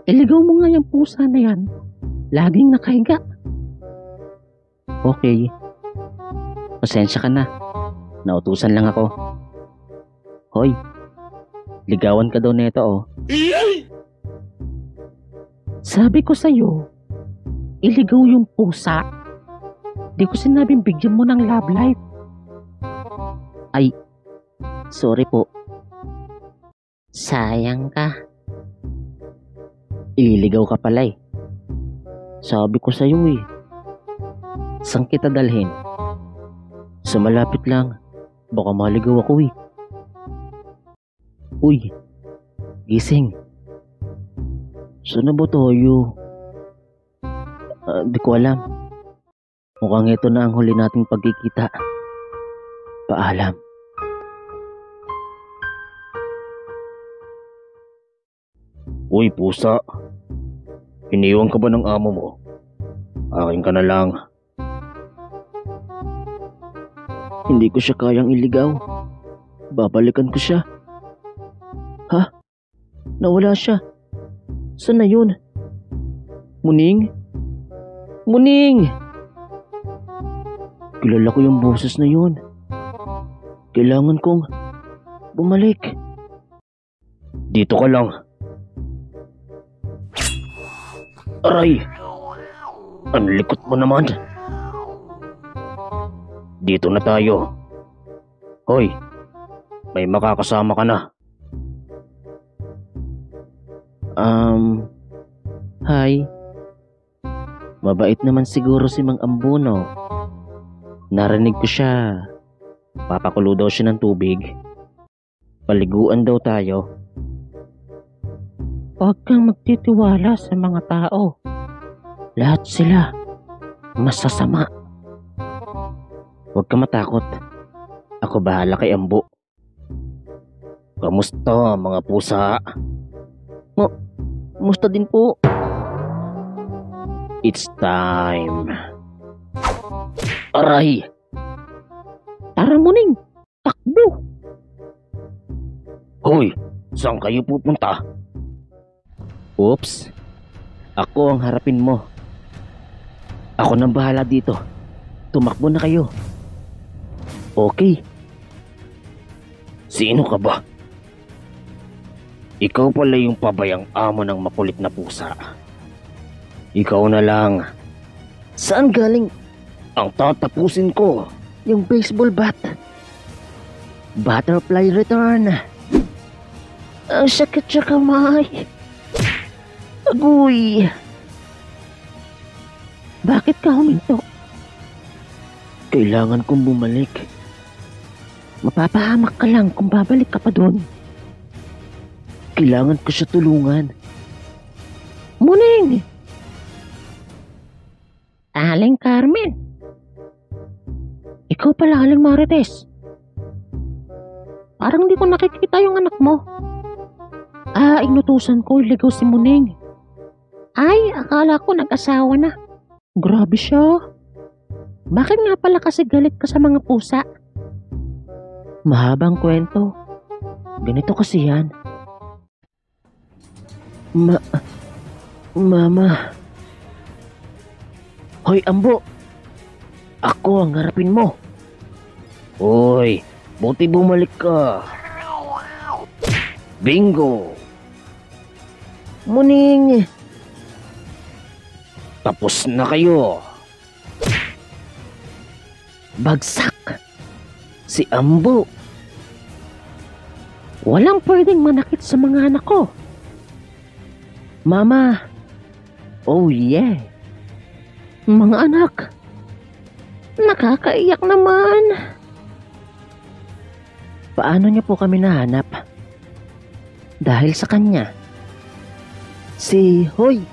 Iligaw mo nga yung pusa na yan. Laging nakahiga. Okay. Pasensya ka na. Nautusan lang ako. Hoy, ligawan ka daw nito oh. Sabi ko sa'yo, iligaw yung pusa. Di ko sinabing bigyan mo ng love life. Ay, sorry po. Sayang ka. Ililigaw ka pala eh. Sabi ko sa'yo eh. Saan kita dalhin? Sa malapit lang. Baka maligaw ako eh. Uy, gising. Saan na ba tayo? Di ko alam. Mukhang ito na ang huli nating pagkikita. Paalam. Uy, pusa. Iniwan ka ba ng amo mo? Akin ka na lang. Hindi ko siya kayang iligaw. Babalikan ko siya. Ha? Nawala siya. Saan na yun? Muning? Muning! Kilala ko yung boses na yun. Kailangan kong bumalik. Dito ka lang. Aray! Ang likot mo naman. Dito na tayo. Hoy, may makakasama ka na. Hi. Mabait naman siguro si Mang Ambuno. Narinig ko siya. Papakulo daw siya ng tubig. Paliguan daw tayo. Huwag kang magtitiwala sa mga tao. Lahat sila masasama. Huwag kang matakot. Ako bahala kay Ambo. Kamusta mga pusa? Musta din po. It's time. Aray! Tara Muning! Takbo! Hoy! Saan kayo pupunta? Oops! Ako ang harapin mo. Ako nang bahala dito. Tumakbo na kayo. Okay. Sino ka ba? Ikaw pala yung pabayang amo ng makulit na pusa. Ikaw na lang. Saan galing? Ang tatapusin ko, yung baseball bat. Butterfly return. Ang sakit sa kamay. Agoy. Bakit ka huminto? Kailangan kong bumalik. Mapapahamak ka lang kung babalik ka pa doon. Kailangan ko siya tulungan. Muning! Aling Carmen. Ikaw pala, Aling Marites. Parang di ko nakikita yung anak mo. Inutusan ko iligaw si Muning. Ay, akala ko nag-asawa na. Grabe siya. Bakit nga pala kasi galit ka sa mga pusa? Mahabang kwento. Ganito kasi yan. Mama. Hoy, Ambo. Ako ang harapin mo. Hoy, buti bumalik ka. Bingo. Muning. Tapos na kayo. Bagsak. Si Ambo. Walang pwedeng manakit sa mga anak ko. Mama. Oh yeah. Mga anak. Nakakaiyak naman. Paano niyo po kami nahanap? Dahil sa kanya. Si Hoy.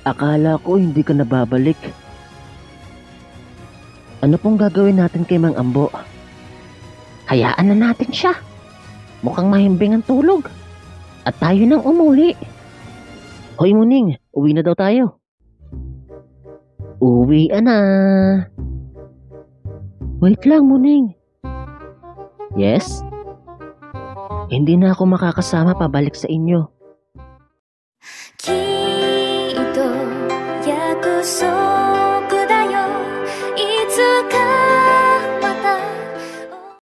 Akala ko hindi ka nababalik. Ano pong gagawin natin kay Mang Ambo? Hayaan na natin siya. Mukhang mahimbing ang tulog. At tayo nang umuwi. Hoy Muning, uwi na daw tayo. Uwi na. Wait lang Muning. Yes? Hindi na ako makakasama pabalik sa inyo. 束だよいつか